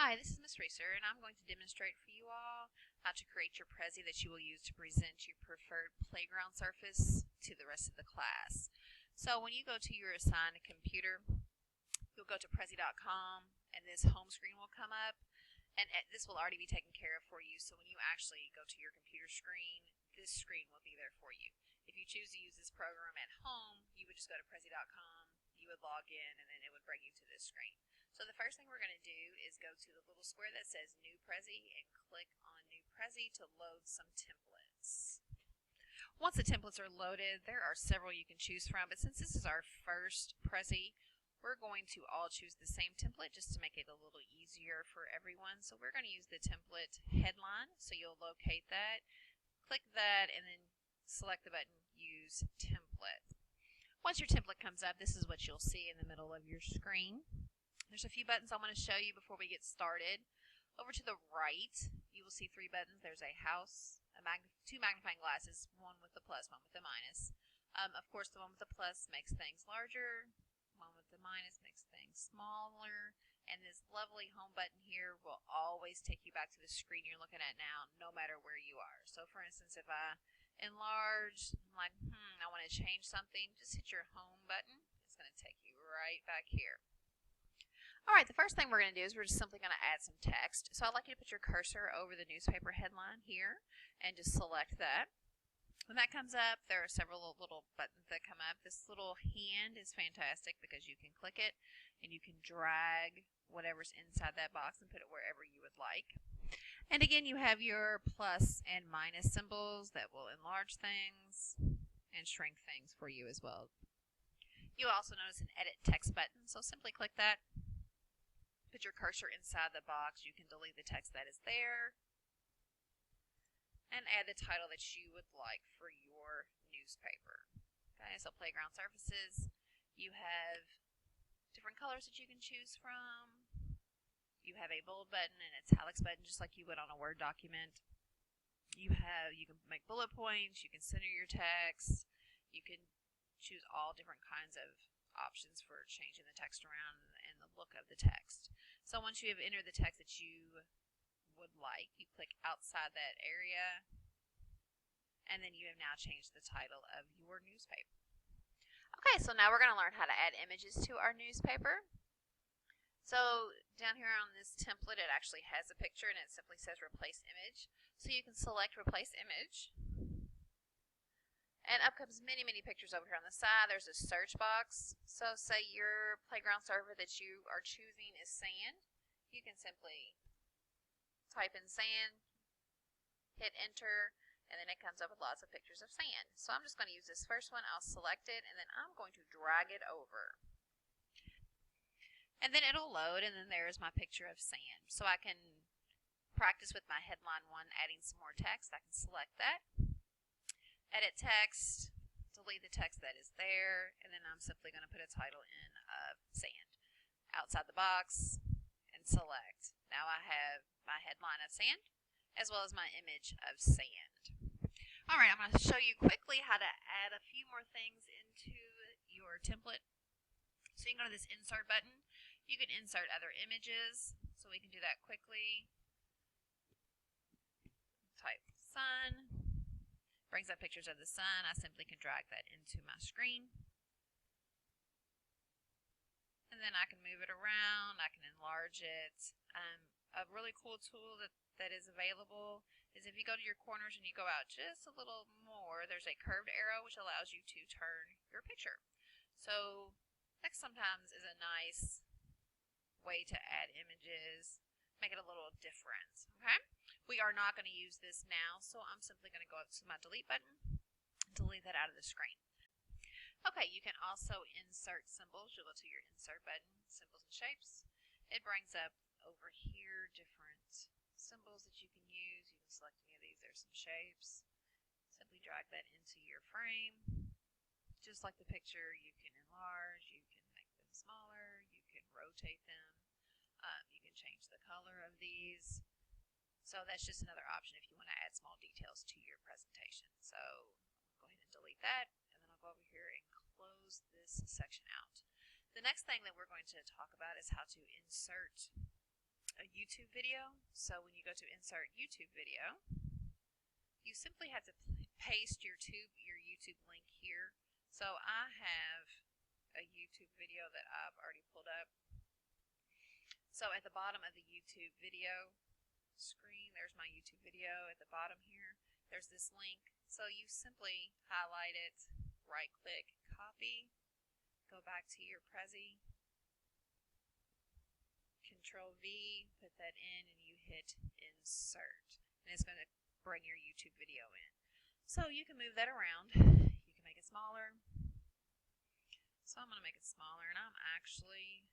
Hi, this is Miss Reeser, and I'm going to demonstrate for you all how to create your Prezi that you will use to present your preferred playground surface to the rest of the class. So when you go to your assigned computer, you'll go to Prezi.com, and this home screen will come up, and this will already be taken care of for you. So when you actually go to your computer screen, this screen will be there for you. If you choose to use this program at home, you would just go to Prezi.com, you would log in, and then it would bring you to this screen. So the first thing we're going to do is go to the little square that says New Prezi and click on New Prezi to load some templates. Once the templates are loaded, there are several you can choose from, but since this is our first Prezi, we're going to all choose the same template just to make it a little easier for everyone. So we're going to use the template headline, so you'll locate that, click that, and then select the button Use Template. Once your template comes up, this is what you'll see in the middle of your screen. There's a few buttons I want to show you before we get started. Over to the right, you will see three buttons. There's a house, two magnifying glasses, one with the plus, one with the minus. Of course, the one with the plus makes things larger, one with the minus makes things smaller, and this lovely home button here will always take you back to the screen you're looking at now, no matter where you are. So for instance, if I enlarge, I'm like, I want to change something, just hit your home button. It's going to take you right back here. Alright, the first thing we're going to do is we're just simply going to add some text. So I'd like you to put your cursor over the newspaper headline here and just select that. When that comes up, there are several little buttons that come up. This little hand is fantastic because you can click it and you can drag whatever's inside that box and put it wherever you would like. And again, you have your plus and minus symbols that will enlarge things and shrink things for you as well. You'll also notice an edit text button, so simply click that. Put your cursor inside the box. You can delete the text that is there and add the title that you would like for your newspaper. Okay, so playground surfaces. You have different colors that you can choose from. You have a bold button and italics button just like you would on a Word document. You can make bullet points, you can center your text, you can choose all different kinds of options for changing the text around and the look of the text. So once you have entered the text that you would like, you click outside that area, and then you have now changed the title of your newspaper. Okay, so now we're going to learn how to add images to our newspaper. So down here on this template, it actually has a picture and it simply says replace image. So you can select replace image. And up comes many pictures over here on the side. There's a search box. So say your playground surface that you are choosing is sand. You can simply type in sand, hit enter, and then it comes up with lots of pictures of sand. So I'm just going to use this first one. I'll select it, and then I'm going to drag it over. And then it'll load, and then there's my picture of sand. So I can practice with my headline one, adding some more text. I can select that. Edit text, delete the text that is there, and then I'm simply going to put a title in of sand. Outside the box, and select. Now I have my headline of sand, as well as my image of sand. Alright, I'm going to show you quickly how to add a few more things into your template. So you can go to this insert button. You can insert other images, so we can do that quickly. Type sun. Brings up pictures of the sun. I simply can drag that into my screen. And then I can move it around. I can enlarge it. A really cool tool that is available is if you go to your corners and you go out just a little more, there's a curved arrow which allows you to turn your picture. So text sometimes is a nice way to add images, make it a little different. Okay? We are not going to use this now, so I'm simply going to go up to my delete button and delete that out of the screen. Okay, you can also insert symbols. You'll go to your insert button, symbols and shapes. It brings up over here different symbols that you can use. You can select any of these. There's some shapes. Simply drag that into your frame. Just like the picture, you can enlarge, you can make them smaller, you can rotate them, you can change the color of these. So that's just another option if you want to add small details to your presentation. So I'll go ahead and delete that, and then I'll go over here and close this section out. The next thing that we're going to talk about is how to insert YouTube video. So when you go to insert YouTube video, you simply have to paste your YouTube link here. So I have a YouTube video that I've already pulled up. So at the bottom of the YouTube video screen, there's my YouTube video. At the bottom here, there's this link. So you simply highlight it, right click, copy, go back to your Prezi, Control V, put that in, and you hit insert. And it's going to bring your YouTube video in. So you can move that around. You can make it smaller. So I'm going to make it smaller, and I'm actually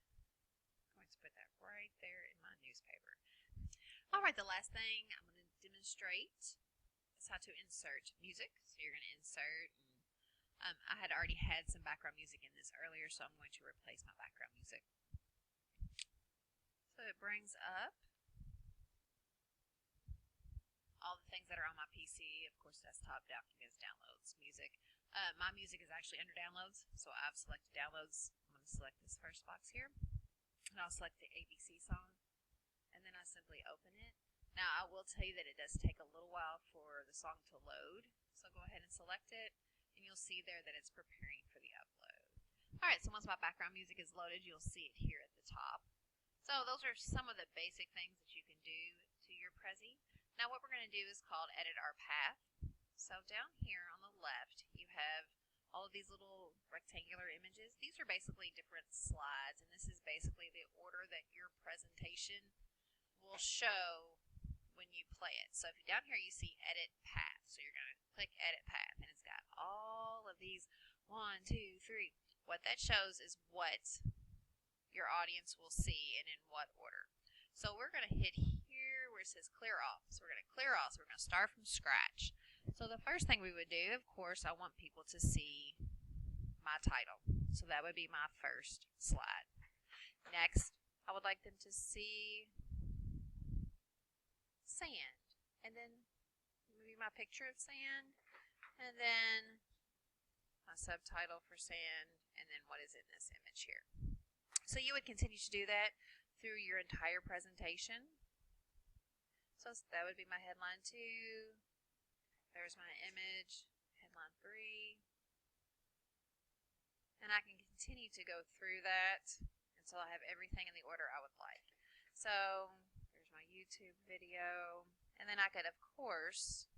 going to put that right there in my newspaper. Alright, the last thing I'm going to demonstrate is how to insert music. So you're going to insert, and I had already had some background music in this earlier, so I'm going to replace my background music. So it brings up all the things that are on my PC. Of course, desktop, documents, downloads, music. My music is actually under downloads, so I've selected downloads. I'm going to select this first box here, and I'll select the ABC song, and then I simply open it. Now, I will tell you that it does take a little while for the song to load, so go ahead and select it, and you'll see there that it's preparing for the upload. Alright, so once my background music is loaded, you'll see it here at the top. So those are some of the basic things that you can do to your Prezi. Now what we're going to do is called Edit Our Path. So down here on the left, you have all of these little rectangular images. These are basically different slides, and this is basically the order that your presentation will show when you play it. So if you're down here, you see Edit Path. So you're going to click Edit Path, and it's got all of these 1, 2, 3. What that shows is what your audience will see and in what order. So we're going to hit here where it says clear off. So we're going to clear off. So we're going to start from scratch. So the first thing we would do, of course, I want people to see my title. So that would be my first slide. Next, I would like them to see sand. And then maybe my picture of sand. And then my subtitle for sand. And then what is in this image here. So you would continue to do that through your entire presentation. So that would be my headline 2. There's my image, headline 3. And I can continue to go through that until I have everything in the order I would like. So there's my YouTube video. And then I could, of course,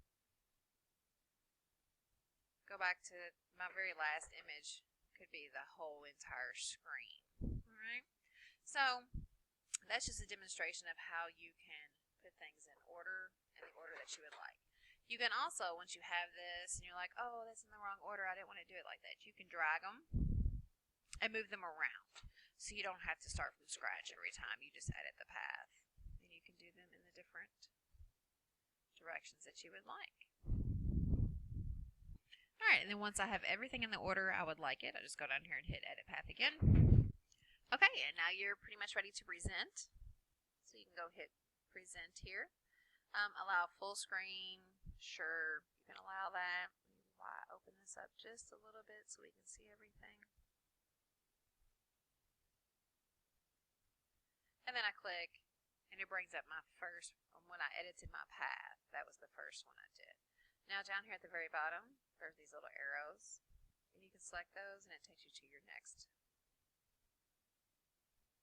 go back to my very last image. Could be the whole entire screen. Alright, so that's just a demonstration of how you can put things in order, in the order that you would like. You can also, once you have this and you're like, oh, that's in the wrong order, I didn't want to do it like that, you can drag them and move them around. So you don't have to start from scratch every time, you just edit the path. And you can do them in the different directions that you would like. Alright, and then once I have everything in the order I would like it, I just go down here and hit Edit Path again. Okay, and now you're pretty much ready to present. So you can go hit Present here. Allow full screen. Sure, you can allow that. Let me open this up just a little bit so we can see everything. And then I click, and it brings up my first, when I edited my path, that was the first one I did. Now down here at the very bottom, there's these little arrows, and you can select those and it takes you to your next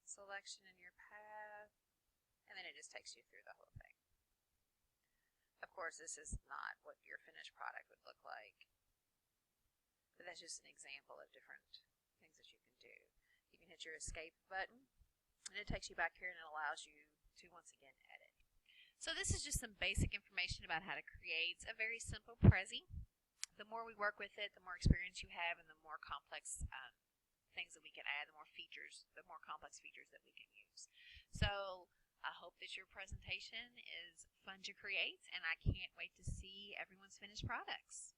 selection in your path, and then it just takes you through the whole thing. Of course, this is not what your finished product would look like, but that's just an example of different things that you can do. You can hit your escape button, and it takes you back here and it allows you to once again edit. So this is just some basic information about how to create a very simple Prezi. The more we work with it, the more experience you have and the more complex things that we can add, the more features, the more complex features that we can use. So I hope that your presentation is fun to create, and I can't wait to see everyone's finished products.